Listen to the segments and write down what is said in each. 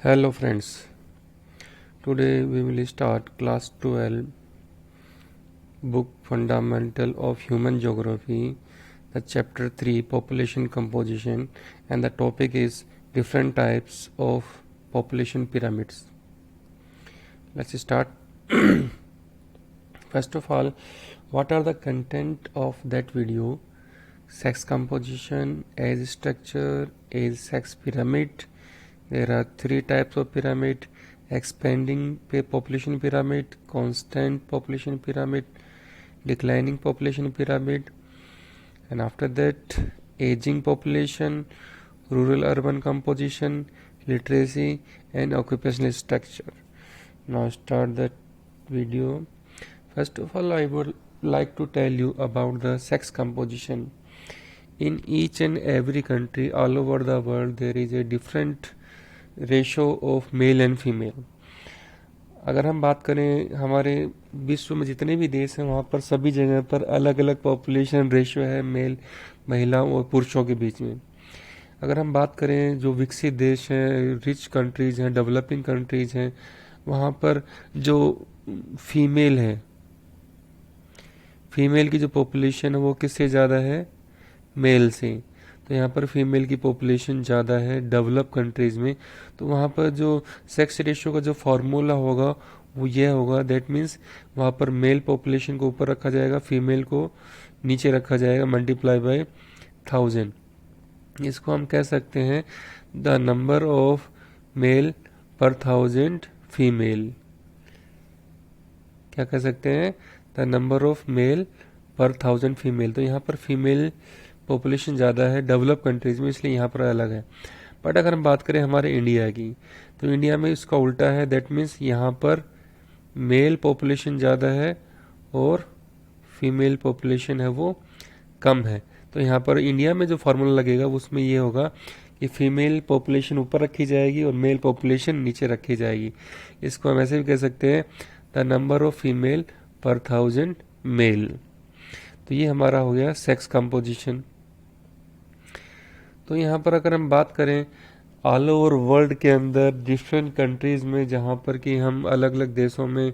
Hello friends, today we will start class 12 book Fundamental of Human Geography, the chapter 3 population composition, and the topic is different types of population pyramids. Let's start. First of all, what are the content of that video? Sex composition, age structure, age sex pyramid. There are three types of pyramid: expanding population pyramid, constant population pyramid, declining population pyramid, and after that aging population, rural urban composition, literacy and occupational structure. Now start the video. First of all, I would like to tell you about the sex composition. In each and every country all over the world there is a different ratio of male and female. अगर हम बात करें हमारे विश्व में जितने भी देश हैं वहाँ पर सभी जगह पर अलग अलग पॉपुलेशन रेशो है मेल महिलाओं और पुरुषों के बीच में. अगर हम बात करें जो विकसित देश हैं, रिच कंट्रीज़ हैं, डेवलपिंग कंट्रीज़ हैं, वहाँ पर जो फीमेल है, फीमेल की जो पॉपुलेशन है वो किससे ज़्यादा है? मेल से. तो यहाँ पर फीमेल की पॉपुलेशन ज़्यादा है डेवलप कंट्रीज़ में. तो वहाँ पर जो सेक्स रेशियो का जो फार्मूला होगा वो ये होगा, दैट मीन्स वहाँ पर मेल पॉपुलेशन को ऊपर रखा जाएगा, फीमेल को नीचे रखा जाएगा, मल्टीप्लाई बाय 1000. इसको हम कह सकते हैं द नंबर ऑफ मेल पर 1000 फीमेल. क्या कह सकते हैं? द नंबर ऑफ मेल पर 1000 फीमेल. तो यहाँ पर फीमेल पॉपुलेशन ज़्यादा है डेवलप कंट्रीज़ में, इसलिए यहाँ पर अलग है. बट अगर हम बात करें हमारे इंडिया की, तो इंडिया में इसका उल्टा है. दैट मीन्स यहाँ पर मेल पॉपुलेशन ज़्यादा है और फीमेल पॉपुलेशन है वो कम है. तो यहाँ पर इंडिया में जो फार्मूला लगेगा उसमें ये होगा कि फीमेल पॉपुलेशन ऊपर रखी जाएगी और मेल पॉपुलेशन नीचे रखी जाएगी. इसको हम ऐसे भी कह सकते हैं द नंबर ऑफ फीमेल पर 1000 मेल. तो ये हमारा हो गया सेक्स कंपोजिशन. तो यहाँ पर अगर हम बात करें ऑल ओवर वर्ल्ड के अंदर डिफरेंट कंट्रीज़ में, जहाँ पर कि हम अलग अलग देशों में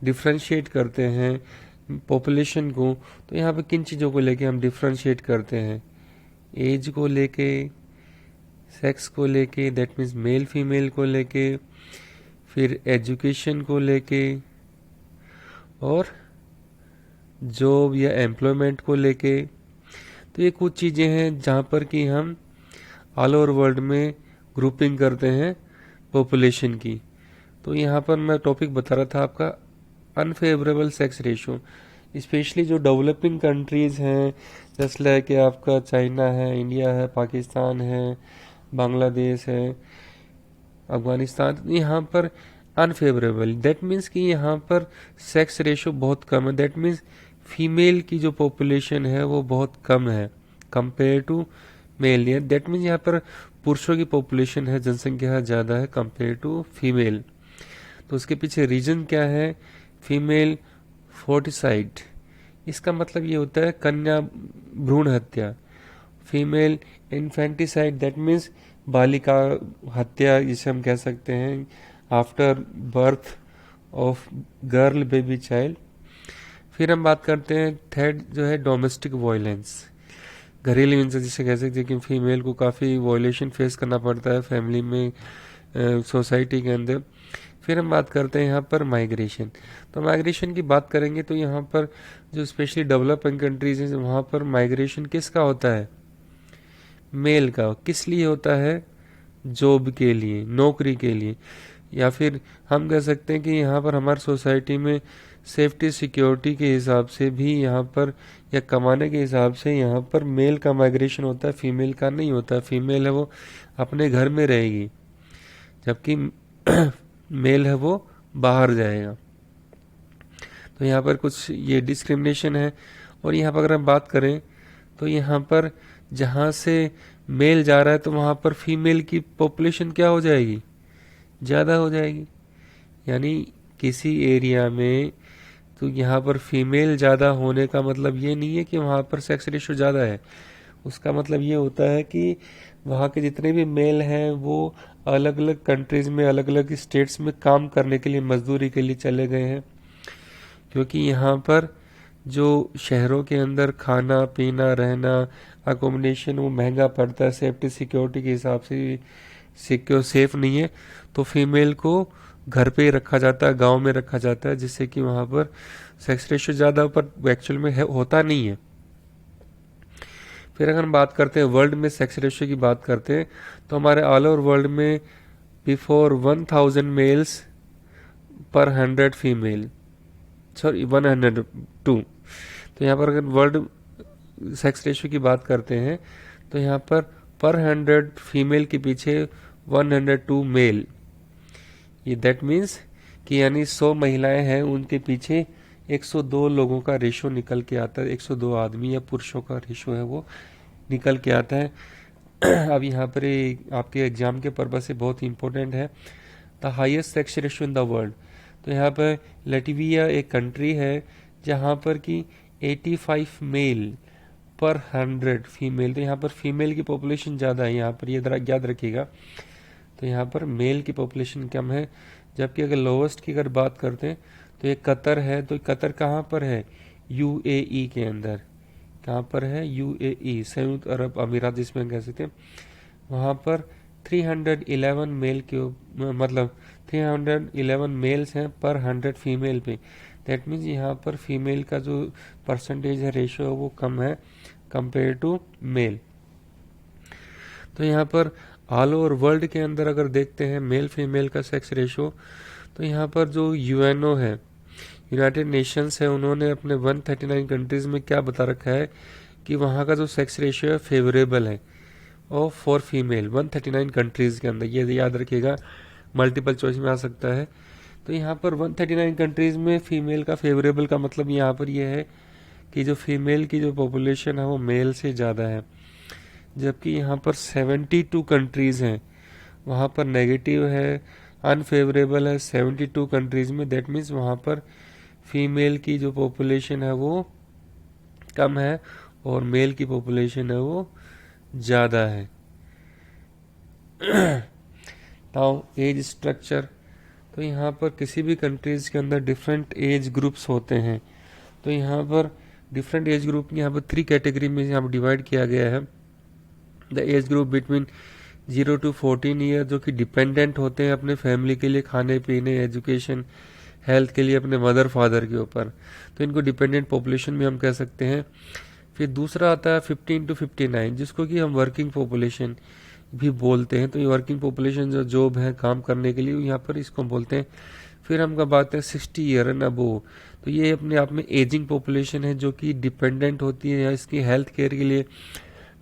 डिफ्रेंशिएट करते हैं पॉपुलेशन को, तो यहाँ पर किन चीज़ों को लेके हम डिफ्रेंशिएट करते हैं? एज को लेके, सेक्स को लेके, दैट मीन्स मेल फीमेल को लेके, फिर एजुकेशन को लेके, और जॉब या एम्प्लॉयमेंट को लेके. तो ये कुछ चीज़ें हैं जहाँ पर कि हम ऑल ओवर वर्ल्ड में ग्रुपिंग करते हैं पॉपुलेशन की. तो यहाँ पर मैं टॉपिक बता रहा था आपका अनफेवरेबल सेक्स रेशो. स्पेशली जो डेवलपिंग कंट्रीज़ हैं, जैसे लाइक आपका चाइना है, इंडिया है, पाकिस्तान है, बांग्लादेश है, अफगानिस्तान, यहाँ पर अनफेवरेबल. दैट मीन्स कि यहाँ पर सेक्स रेशो बहुत कम है. दैट मीन्स फीमेल की जो पॉपुलेशन है वो बहुत कम है compare to male. That means यहाँ पर पुरुषों की पॉपुलेशन है, जनसंख्या ज़्यादा है कंपेयर टू फीमेल. तो उसके पीछे रीजन क्या है? फीमेल फोर्टिसाइड. इसका मतलब ये होता है कन्या भ्रूण हत्या. फीमेल इन्फेंटिसाइड, दैट मीन्स बालिका हत्या जिसे हम कह सकते हैं after birth of girl baby child. फिर हम बात करते हैं थर्ड जो है डोमेस्टिक वायलेंस, घरेलू हिंसा जिसे कह सकते हैं कि फीमेल को काफ़ी वायलेशन फेस करना पड़ता है फैमिली में, सोसाइटी के अंदर. फिर हम बात करते हैं यहाँ पर माइग्रेशन. तो माइग्रेशन की बात करेंगे तो यहाँ पर जो स्पेशली डेवलपिंग कंट्रीज हैं वहाँ पर माइग्रेशन किसका होता है? मेल का. किस लिए होता है? जॉब के लिए, नौकरी के लिए. या फिर हम कह सकते हैं कि यहाँ पर हमारी सोसाइटी में सेफ्टी सिक्योरिटी के हिसाब से भी यहाँ पर, या कमाने के हिसाब से यहाँ पर मेल का माइग्रेशन होता है, फीमेल का नहीं होता. फीमेल है वो अपने घर में रहेगी, जबकि मेल है वो बाहर जाएगा. तो यहाँ पर कुछ ये डिस्क्रिमिनेशन है. और यहाँ पर अगर हम बात करें तो यहाँ पर जहाँ से मेल जा रहा है तो वहाँ पर फीमेल की पॉपुलेशन क्या हो जाएगी? ज़्यादा हो जाएगी. यानी किसी एरिया में तो यहाँ पर फीमेल ज़्यादा होने का मतलब ये नहीं है कि वहाँ पर सेक्स रेशो ज़्यादा है. उसका मतलब ये होता है कि वहाँ के जितने भी मेल हैं वो अलग अलग कंट्रीज में, अलग अलग स्टेट्स में काम करने के लिए, मजदूरी के लिए चले गए हैं। क्योंकि यहाँ पर जो शहरों के अंदर खाना पीना रहना अकोमोडेशन वो महंगा पड़ता है, सेफ्टी सिक्योरिटी के हिसाब से सिक्योर सेफ नहीं है, तो फीमेल को घर पे ही रखा जाता है, गांव में रखा जाता है, जिससे कि वहाँ पर सेक्स रेशियो ज़्यादा पर एक्चुअल में होता नहीं है। फिर अगर हम बात करते हैं वर्ल्ड में सेक्स रेशियो की बात करते हैं, तो हमारे ऑल ओवर वर्ल्ड में बिफोर 1000 मेल्स पर 100 फीमेल, सॉरी 102। तो यहाँ पर अगर वर्ल्ड सेक्स रेशियो की बात करते हैं तो यहाँ पर 100 फीमेल के पीछे 102 मेल। ये दैट मीन्स कि यानी 100 महिलाएं हैं उनके पीछे 102 लोगों का रेशो निकल के आता है, 102 आदमी या पुरुषों का रेशो है वो निकल के आता है। अब यहाँ पर आपके एग्जाम के पर्पज से बहुत इंपॉर्टेंट है, the highest sex ratio in the world. तो यहाँ पर लटविया एक कंट्री है जहाँ पर कि 85 मेल पर 100 फीमेल। तो यहाँ पर फीमेल की पॉपुलेशन ज़्यादा है, यहाँ पर ये याद रखिएगा। तो यहाँ पर मेल की पॉपुलेशन कम है, जबकि अगर लोवेस्ट की अगर बात करते हैं तो ये कतर है। तो कतर कहाँ पर है? यूएई के अंदर। कहाँ पर है? यूएई, संयुक्त अरब अमीरात जिसमें कह सकते हैं। वहाँ पर 311 मेल के मतलब 311 मेल्स हैं पर 100 फीमेल पे। दैट मीन्स यहाँ पर फीमेल का जो परसेंटेज है, रेशियो है, वो कम है कंपेयर टू मेल। तो यहाँ पर ऑल ओवर वर्ल्ड के अंदर अगर देखते हैं मेल फीमेल का सेक्स रेशियो, तो यहाँ पर जो यूएनओ है, यूनाइटेड नेशंस है, उन्होंने अपने 139 कंट्रीज में क्या बता रखा है कि वहाँ का जो सेक्स रेशियो है फेवरेबल है और फॉर फीमेल 139 कंट्रीज के अंदर। ये याद रखिएगा, मल्टीपल चॉइस में आ सकता है। तो यहाँ पर 139 कंट्रीज में फीमेल का फेवरेबल का मतलब यहाँ पर ये है कि जो फीमेल की जो पॉपुलेशन है वो मेल से ज़्यादा है, जबकि यहाँ पर 72 कंट्रीज हैं वहाँ पर नेगेटिव है, अनफेवरेबल है 72 कंट्रीज में। दैट मीन्स वहाँ पर फीमेल की जो पॉपुलेशन है वो कम है और मेल की पॉपुलेशन है वो ज़्यादा है। नाउ एज स्ट्रक्चर, तो यहाँ पर किसी भी कंट्रीज के अंदर डिफरेंट एज ग्रुप्स होते हैं। तो यहाँ पर डिफरेंट एज ग्रुप यहाँ पर 3 कैटेगरी में यहाँ पर डिवाइड किया गया है। The age group between 0 to 14 year, जो कि डिपेंडेंट होते हैं अपने फैमिली के लिए, खाने पीने एजुकेशन हेल्थ के लिए अपने मदर फादर के ऊपर, तो इनको डिपेंडेंट पॉपुलेशन भी हम कह सकते हैं। फिर दूसरा आता है 15 to 59, जिसको कि हम वर्किंग पॉपुलेशन भी बोलते हैं। तो ये वर्किंग पॉपुलेशन जो जॉब है काम करने के लिए, यहाँ पर इसको बोलते हैं। फिर हम कब बात है 60 ईयर एंड अबोव, तो ये अपने आप में एजिंग पॉपुलेशन है जो कि डिपेंडेंट होती है या इसकी हेल्थ केयर के लिए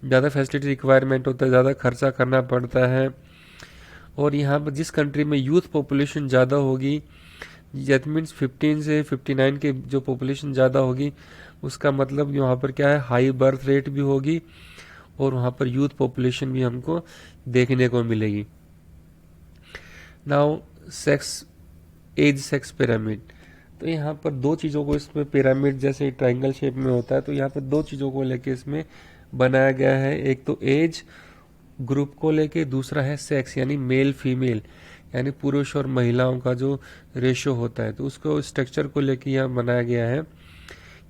ज़्यादा फैसिलिटी रिक्वायरमेंट होता है, ज़्यादा खर्चा करना पड़ता है। और यहाँ पर जिस कंट्री में यूथ पॉपुलेशन ज़्यादा होगी, दैट मीन्स 15 से 59 के जो पॉपुलेशन ज़्यादा होगी, उसका मतलब यहाँ पर क्या है, हाई बर्थ रेट भी होगी और वहाँ पर यूथ पॉपुलेशन भी हमको देखने को मिलेगी। Now sex age sex pyramid, तो यहाँ पर 2 चीज़ों को इसमें पिरामिड जैसे ट्रायंगल शेप में होता है, तो यहाँ पर 2 चीज़ों को लेके इसमें बनाया गया है। एक तो एज ग्रुप को लेके, दूसरा है सेक्स यानी मेल फीमेल यानी पुरुष और महिलाओं का जो रेशो होता है, तो उसको स्ट्रक्चर को लेके यहाँ बनाया गया है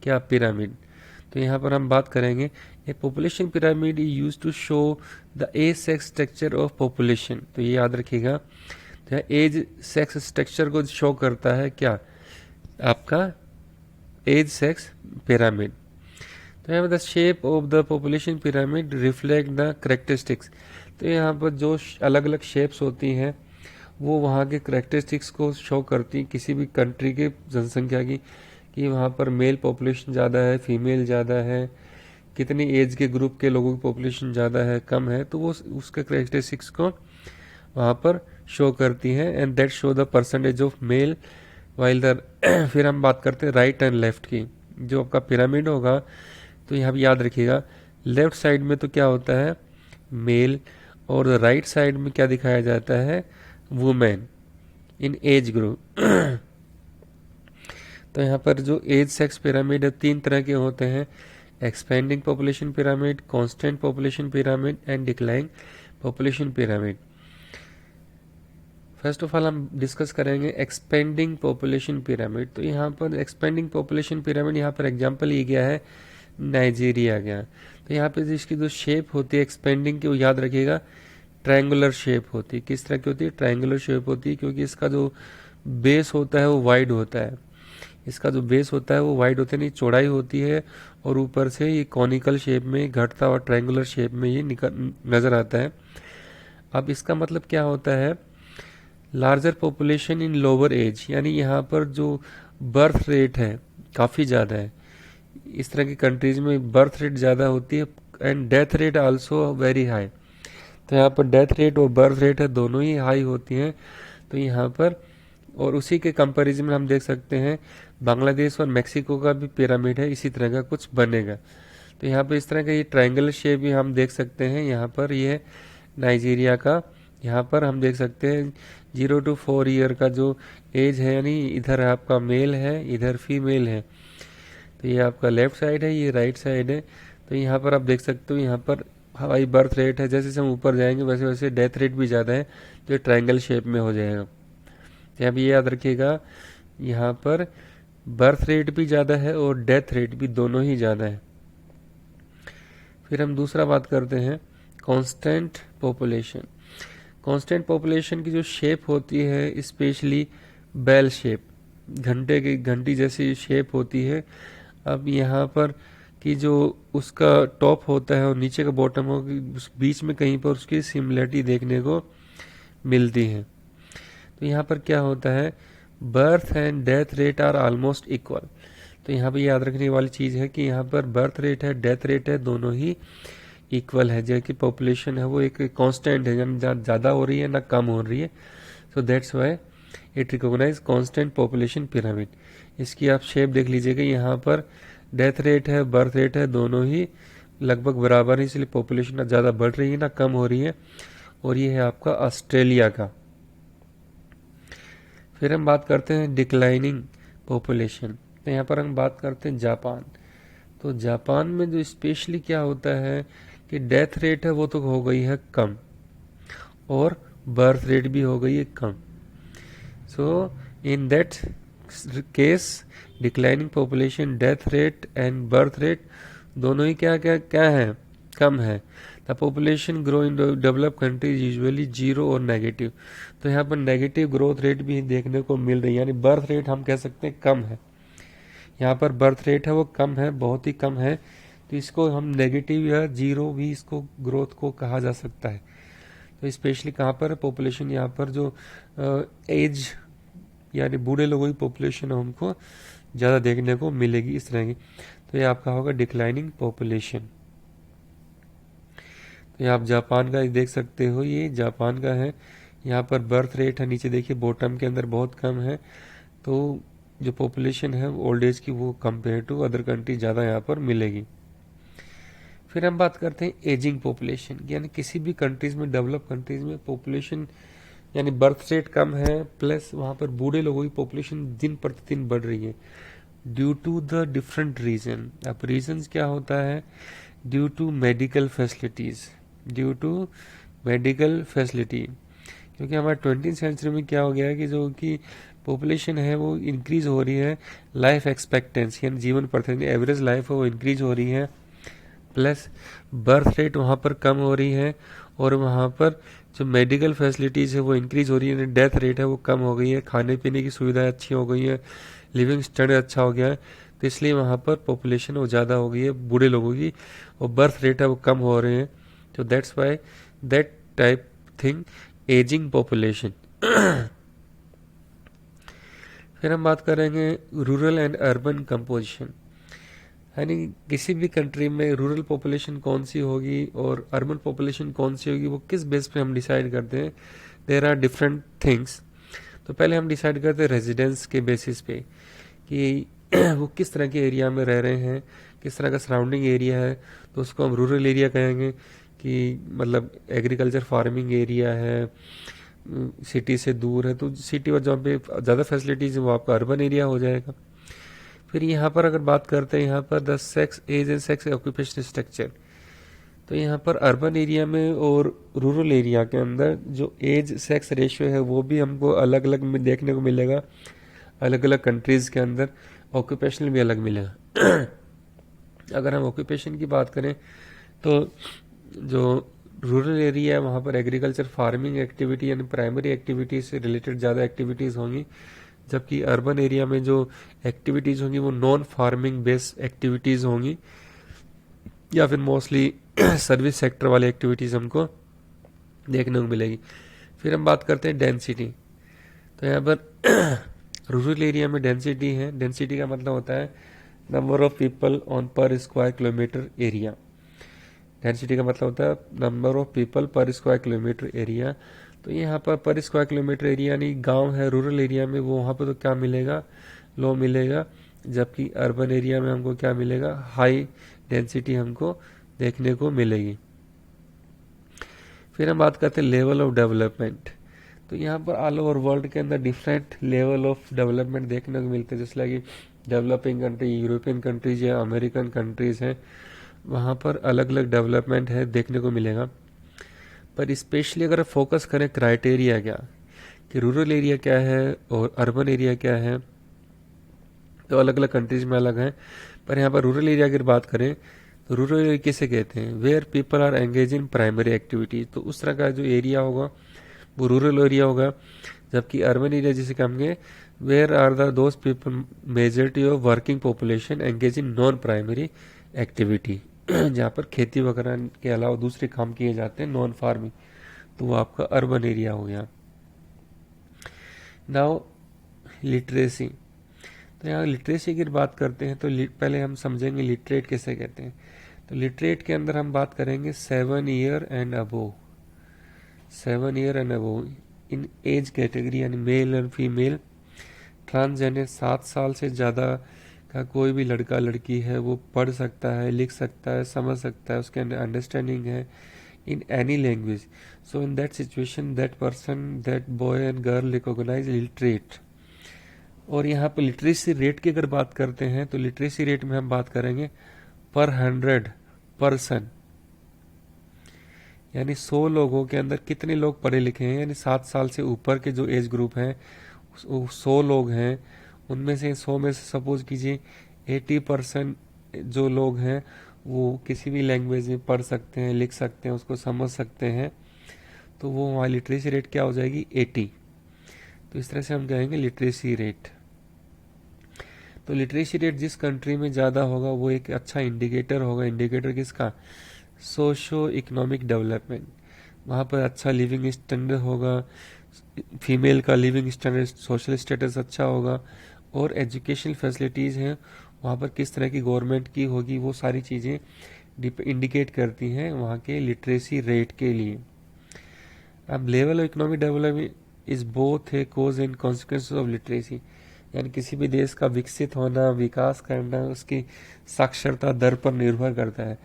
क्या, पिरामिड। तो यहाँ पर हम बात करेंगे a population pyramid is used to show the age sex structure of population. तो ये याद रखिएगा, तो एज सेक्स स्ट्रक्चर को शो करता है क्या, आपका एज सेक्स पिरामिड। तो यहाँ पर the shape of the population pyramid reflect the characteristics, तो यहाँ पर जो अलग अलग शेप्स होती हैं वो वहाँ के करेक्टरिस्टिक्स को शो करती हैं किसी भी कंट्री के जनसंख्या की, कि वहाँ पर मेल पॉपुलेशन ज़्यादा है, फीमेल ज़्यादा है, कितनी एज के ग्रुप के लोगों की पॉपुलेशन ज़्यादा है कम है, तो वो उसके करेक्टरिस्टिक्स को वहाँ पर शो करती हैं। And that show the percentage of male while the फिर हम बात करते हैं राइट एंड लेफ्ट की। जो आपका पिरामिड होगा, तो यहाँ पर याद रखिएगा, लेफ्ट साइड में तो क्या होता है, मेल, और राइट साइड में क्या दिखाया जाता है, वुमेन इन एज ग्रुप। तो यहाँ पर जो एज सेक्स पिरामिड है 3 तरह के होते हैं। Expanding population pyramid, constant population pyramid and declining population pyramid. First of all हम डिस्कस करेंगे एक्सपेंडिंग पॉपुलेशन पिरामिड। तो यहाँ पर एक्सपेंडिंग पॉपुलेशन पिरामिड, यहाँ पर एग्जांपल ये गया है नाइजीरिया गया। तो यहाँ पे इसकी जो शेप होती है एक्सपेंडिंग की, वो याद रखिएगा ट्रायंगुलर शेप होती है। किस तरह की होती है? ट्रायंगुलर शेप होती है, क्योंकि इसका जो बेस होता है वो वाइड होता है। इसका जो बेस होता है वो वाइड होता है, नहीं चौड़ाई होती है, और ऊपर से ये कॉनिकल शेप में घटता हुआ ट्रायंगुलर शेप में ये नजर आता है। अब इसका मतलब क्या होता है? Larger population in lower age, यानी यहाँ पर जो बर्थ रेट है काफ़ी ज़्यादा है। इस तरह की कंट्रीज में बर्थ रेट ज़्यादा होती है and death rate also very high. तो यहाँ पर डेथ रेट और बर्थ रेट है दोनों ही हाई होती हैं। तो यहाँ पर, और उसी के कंपैरिजन में हम देख सकते हैं बांग्लादेश और मेक्सिको का भी पिरामिड है, इसी तरह का कुछ बनेगा। तो यहाँ पर इस तरह का ये ट्रायंगल शेप भी हम देख सकते हैं। यहाँ पर ये नाइजीरिया का, यहाँ पर हम देख सकते हैं 0 to 4 ईयर का जो एज है, यानी इधर आपका मेल है, इधर फीमेल है। तो ये आपका लेफ्ट साइड है, ये राइट साइड है। तो यहाँ पर आप देख सकते हो यहाँ पर हाई बर्थ रेट है। जैसे जैसे हम ऊपर जाएंगे वैसे वैसे डेथ रेट भी ज़्यादा है, तो ये ट्रायंगल शेप में हो जाएगा। तो यहाँ भी याद रखिएगा, यहाँ पर बर्थ रेट भी ज़्यादा है और डेथ रेट भी दोनों ही ज़्यादा है। फिर हम दूसरा बात करते हैं कांस्टेंट पॉपुलेशन। कांस्टेंट पॉपुलेशन की जो शेप होती है स्पेशली बेल शेप, घंटी जैसी शेप होती है। अब यहाँ पर कि जो उसका टॉप होता है और नीचे का बॉटम हो, उस बीच में कहीं पर उसकी सिमिलरिटी देखने को मिलती है। तो यहाँ पर क्या होता है? Birth and death rate are almost equal. तो यहाँ पर याद रखने वाली चीज़ है कि यहाँ पर बर्थ रेट है, डेथ रेट है, दोनों ही इक्वल है। जो कि पॉपुलेशन है वो एक कांस्टेंट है, यानी ज़्यादा हो रही है ना कम हो रही है। So that's why it recognize constant population pyramid. इसकी आप शेप देख लीजिएगा, यहाँ पर डेथ रेट है, बर्थ रेट है, दोनों ही लगभग बराबर है, इसलिए पॉपुलेशन ना ज़्यादा बढ़ रही है ना कम हो रही है। और ये है आपका ऑस्ट्रेलिया का। फिर हम बात करते हैं डिक्लाइनिंग पॉपुलेशन। तो यहाँ पर हम बात करते हैं जापान। तो जापान में जो स्पेशली क्या होता है कि डेथ रेट है वो तो हो गई है कम, और बर्थ रेट भी हो गई है कम। So in that case declining population, death rate and birth rate दोनों ही क्या क्या क्या है? कम है। The population grow in develop countries usually 0 और नेगेटिव। तो यहाँ पर नेगेटिव ग्रोथ रेट भी देखने को मिल रही है, यानी बर्थ रेट हम कह सकते हैं कम है। यहाँ पर बर्थ रेट है वो कम है, बहुत ही कम है। तो इसको हम नेगेटिव या 0 भी इसको ग्रोथ को कहा जा सकता है। तो स्पेशली कहाँ पर पॉपुलेशन, यहाँ पर जो एज यानी बूढ़े लोगों की पॉपुलेशन हमको ज़्यादा देखने को मिलेगी इस तरह की। तो ये आपका होगा डिक्लाइनिंग पॉपुलेशन। तो ये आप जापान का देख सकते हो, ये जापान का है। यहाँ पर बर्थ रेट है, नीचे देखिए बॉटम के अंदर बहुत कम है। तो जो पॉपुलेशन है ओल्ड एज की वो कंपेयर टू अदर कंट्री ज़्यादा यहाँ पर मिलेगी। फिर हम बात करते हैं एजिंग पॉपुलेशन, यानी किसी भी कंट्रीज में, डेवलप कंट्रीज में पॉपुलेशन यानी बर्थ रेट कम है, प्लस वहाँ पर बूढ़े लोगों की पॉपुलेशन दिन प्रतिदिन बढ़ रही है due to the different reason. अब रीजंस क्या होता है? Due to medical facilities, due to medical facility. क्योंकि हमारे 20th सेंचुरी में क्या हो गया है कि जो कि पॉपुलेशन है वो इंक्रीज हो रही है, लाइफ एक्सपेक्टेंसी यानी जीवन प्रतिदिन एवरेज लाइफ है वो इंक्रीज हो रही है, प्लस बर्थ रेट वहाँ पर कम हो रही है, और वहाँ पर जो मेडिकल फैसिलिटीज़ है वो इंक्रीज हो रही है, डेथ रेट है वो कम हो गई है, खाने पीने की सुविधाएं अच्छी हो गई है, लिविंग स्टैंडर्ड अच्छा हो गया है। तो इसलिए वहाँ पर पॉपुलेशन वो ज़्यादा हो गई है बूढ़े लोगों की, और बर्थ रेट है वो कम हो रहे हैं। तो that's why that type thing ageing population. फिर हम बात करेंगे रूरल एंड अर्बन कंपोजिशन, यानी किसी भी कंट्री में रूरल पॉपुलेशन कौन सी होगी और अर्बन पॉपुलेशन कौन सी होगी, वो किस बेस पे हम डिसाइड करते हैं? There are different things. तो पहले हम डिसाइड करते हैं रेजिडेंस के बेसिस पे कि वो किस तरह के एरिया में रह रहे हैं, किस तरह का सराउंडिंग एरिया है। तो उसको हम रूरल एरिया कहेंगे कि मतलब एग्रीकल्चर फार्मिंग एरिया है, सिटी से दूर है। तो सिटी और जहाँ पे ज़्यादा फैसिलिटीज़ है वो आपका अर्बन एरिया हो जाएगा। फिर यहाँ पर अगर बात करते हैं यहाँ पर the sex age and sex occupation structure, तो यहाँ पर अर्बन एरिया में और रूरल एरिया के अंदर जो एज सेक्स रेशियो है वो भी हमको अलग अलग में देखने को मिलेगा, अलग अलग कंट्रीज़ के अंदर ऑक्यूपेशन भी अलग मिलेगा। अगर हम ऑक्यूपेशन की बात करें तो जो रूरल एरिया है वहाँ पर एग्रीकल्चर फार्मिंग एक्टिविटी यानी प्राइमरी एक्टिविटी से रिलेटेड ज़्यादा एक्टिविटीज़ होंगी, जबकि अर्बन एरिया में जो एक्टिविटीज़ होंगी वो नॉन फार्मिंग बेस्ड एक्टिविटीज़ होंगी या फिर मोस्टली सर्विस सेक्टर वाली एक्टिविटीज़ हमको देखने को मिलेगी। फिर हम बात करते हैं डेंसिटी, तो यहाँ पर रूरल एरिया में डेंसिटी है, डेंसिटी का मतलब होता है नंबर ऑफ पीपल ऑन पर स्क्वायर किलोमीटर एरिया। डेंसिटी का मतलब होता है नंबर ऑफ पीपल पर स्क्वायर किलोमीटर एरिया। तो यहाँ पर स्क्वायर किलोमीटर एरिया यानी गांव है रूरल एरिया में, वो वहाँ पर तो क्या मिलेगा, लो मिलेगा, जबकि अर्बन एरिया में हमको क्या मिलेगा, हाई डेंसिटी हमको देखने को मिलेगी। फिर हम बात करते हैं लेवल ऑफ डेवलपमेंट, तो यहाँ पर ऑल ओवर वर्ल्ड के अंदर डिफरेंट लेवल ऑफ डेवलपमेंट देखने को मिलते हैं, जैसे like developing country, European countries या अमेरिकन कंट्रीज हैं, वहाँ पर अलग अलग डेवलपमेंट है देखने को मिलेगा। पर स्पेशली अगर फोकस करें क्राइटेरिया क्या कि रूरल एरिया क्या है और अर्बन एरिया क्या है, तो अलग अलग कंट्रीज में अलग है। पर यहाँ पर रूरल एरिया की बात करें तो रूरल एरिया किसे कहते हैं, where people are engage in primary activities, तो उस तरह का जो एरिया होगा वो रूरल एरिया होगा। जबकि अर्बन एरिया जिसे कहेंगे where are the those people majority of working population engage in non primary activity, जहाँ पर खेती वगैरह के अलावा दूसरे काम किए जाते हैं नॉन फार्मिंग, तो वो आपका अर्बन एरिया हो गया। नाउ लिटरेसी, तो यहाँ लिटरेसी की बात करते हैं तो पहले हम समझेंगे लिटरेट किसे कहते हैं। तो लिटरेट के अंदर हम बात करेंगे 7 year and above, 7 year and above in age category यानी मेल एंड फीमेल, ट्रांसजेंडर 7 साल से ज़्यादा का कोई भी लड़का लड़की है वो पढ़ सकता है, लिख सकता है, समझ सकता है, उसके अंदर अंडरस्टैंडिंग है in any language. So in that situation that person that boy and girl recognize literate. और यहाँ पर लिटरेसी रेट की अगर बात करते हैं तो लिटरेसी रेट में हम बात करेंगे पर 100 पर्सन, यानी 100 लोगों के अंदर कितने लोग पढ़े लिखे हैं, यानी 7 साल से ऊपर के जो एज ग्रुप हैं 100 लोग हैं, उनमें से 100 में से सपोज कीजिए 80% जो लोग हैं वो किसी भी लैंग्वेज में पढ़ सकते हैं, लिख सकते हैं, उसको समझ सकते हैं, तो वो वहाँ लिटरेसी रेट क्या हो जाएगी 80। तो इस तरह से हम कहेंगे लिटरेसी रेट। तो लिटरेसी रेट जिस कंट्री में ज़्यादा होगा वो एक अच्छा इंडिकेटर होगा। इंडिकेटर किसका, सोशो इकोनॉमिक डेवलपमेंट, वहाँ पर अच्छा लिविंग स्टैंडर्ड होगा, फीमेल का लिविंग स्टैंडर्ड सोशल स्टेटस अच्छा होगा, और एजुकेशनल फैसिलिटीज़ हैं वहाँ पर किस तरह की गवर्नमेंट की होगी, वो सारी चीज़ें इंडिकेट करती हैं वहाँ के लिटरेसी रेट के लिए। अब level of economic development is both a cause and consequence of literacy, यानी किसी भी देश का विकसित होना, विकास करना उसकी साक्षरता दर पर निर्भर करता है।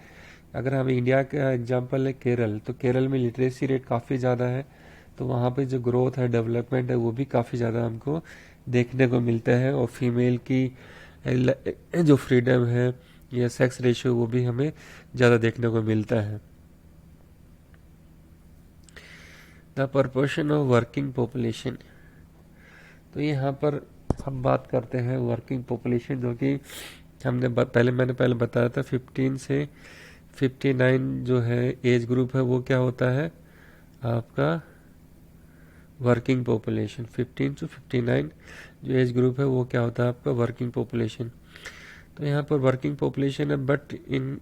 अगर हम इंडिया का एग्जांपल है केरल, तो केरल में लिटरेसी रेट काफ़ी ज़्यादा है, तो वहाँ पे जो ग्रोथ है, डेवलपमेंट है, वो भी काफ़ी ज़्यादा हमको देखने को मिलता है, और फीमेल की जो फ्रीडम है या सेक्स रेशियो वो भी हमें ज़्यादा देखने को मिलता है। The proportion of working population, तो यहाँ पर हम बात करते हैं वर्किंग पॉपुलेशन, जो कि मैंने पहले बताया था 15 से 59 जो है एज ग्रुप है वो क्या होता है आपका वर्किंग पॉपुलेशन। 15 टू 59 जो एज ग्रुप है वो क्या होता है आपका वर्किंग पॉपुलेशन। तो यहाँ पर वर्किंग पॉपुलेशन है, but in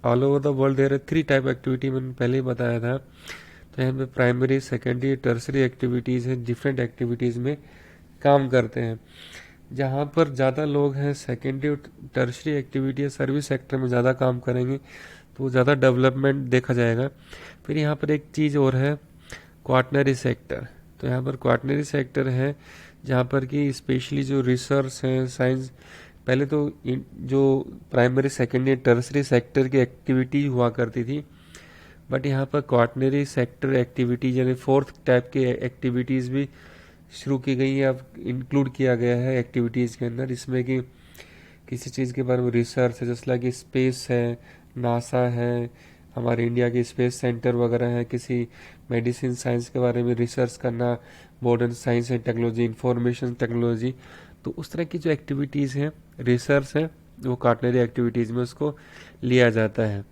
all over the world there are 3 type activity, मैंने पहले ही बताया था। तो यहाँ पे प्राइमरी, सेकेंडरी, टर्सरी एक्टिविटीज़ हैं, डिफरेंट एक्टिविटीज़ में काम करते हैं। जहाँ पर ज़्यादा लोग हैं सेकेंडरी और टर्सरी एक्टिविटी सर्विस सेक्टर में ज़्यादा काम करेंगे तो ज़्यादा डेवलपमेंट देखा जाएगा। फिर यहाँ पर एक चीज़ और है क्वाटनरी सेक्टर, तो यहाँ पर क्वाटनरी सेक्टर है जहाँ पर कि स्पेशली जो रिसर्च है, साइंस, पहले तो जो प्राइमरी, सेकेंडरी, टर्सरी सेक्टर की एक्टिविटी हुआ करती थी, बट यहाँ पर क्वाटनरी सेक्टर एक्टिविटीज यानी 4th टाइप की एक्टिविटीज़ भी शुरू की गई है, अब इंक्लूड किया गया है एक्टिविटीज़ के अंदर, इसमें कि किसी चीज़ के बारे में रिसर्च है, जैसे लाइक स्पेस है, नासा है, हमारे इंडिया के स्पेस सेंटर वगैरह है, किसी मेडिसिन साइंस के बारे में रिसर्च करना, modern science and technology, information technology. तो उस तरह की जो एक्टिविटीज़ हैं, रिसर्च है, वो कार्टनरी एक्टिविटीज़ में उसको लिया जाता है।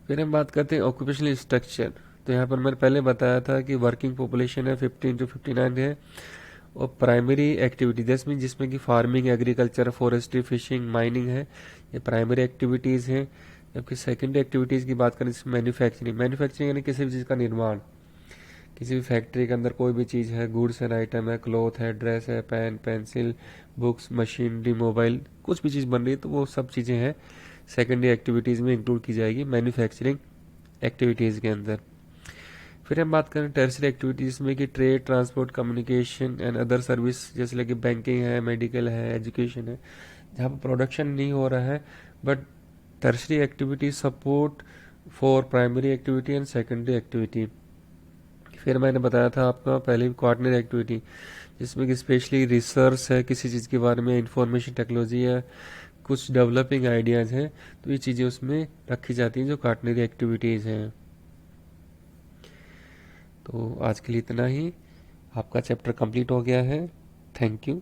फिर हम बात करते हैं ऑक्यूपेशनल स्ट्रक्चर। तो यहाँ पर मैंने पहले बताया था कि वर्किंग पॉपुलेशन है 15 to 59 है, और प्राइमरी एक्टिविटी जिसमें कि farming, agriculture, forestry, fishing, mining है, ये प्राइमरी एक्टिविटीज़ हैं। जबकि सेकेंडरी एक्टिविटीज़ की बात करें, इसमें मैन्युफैक्चरिंग, मैन्युफैक्चरिंग यानी किसी भी चीज़ का निर्माण, किसी भी फैक्ट्री के अंदर कोई भी चीज़ है, गुड्स एंड आइटम है, क्लॉथ है, ड्रेस है, pen, pencil, books, machinery, mobile, कुछ भी चीज़ बन रही है तो वो सब चीज़ें हैं सेकेंडरी एक्टिविटीज़ में इंक्लूड की जाएगी मैन्युफैक्चरिंग एक्टिविटीज़ के अंदर। फिर हम बात करें टर्सरी एक्टिविटीज़ में कि trade, transport, communication and other service, जैसे लगे बैंकिंग है, मेडिकल है, एजुकेशन है, जहाँ पर प्रोडक्शन नहीं हो रहा है but tertiary activity support for primary activity and secondary activity. फिर मैंने बताया था आपका पहले क्वार्टनरी एक्टिविटी, जिसमें कि स्पेशली रिसर्च है, किसी चीज़ के बारे में इंफॉर्मेशन टेक्नोलॉजी है, कुछ डेवलपिंग आइडियाज़ हैं, तो ये चीज़ें उसमें रखी जाती हैं जो क्वार्टनरी एक्टिविटीज़ हैं। तो आज के लिए इतना ही, आपका चैप्टर कंप्लीट हो गया है। Thank you.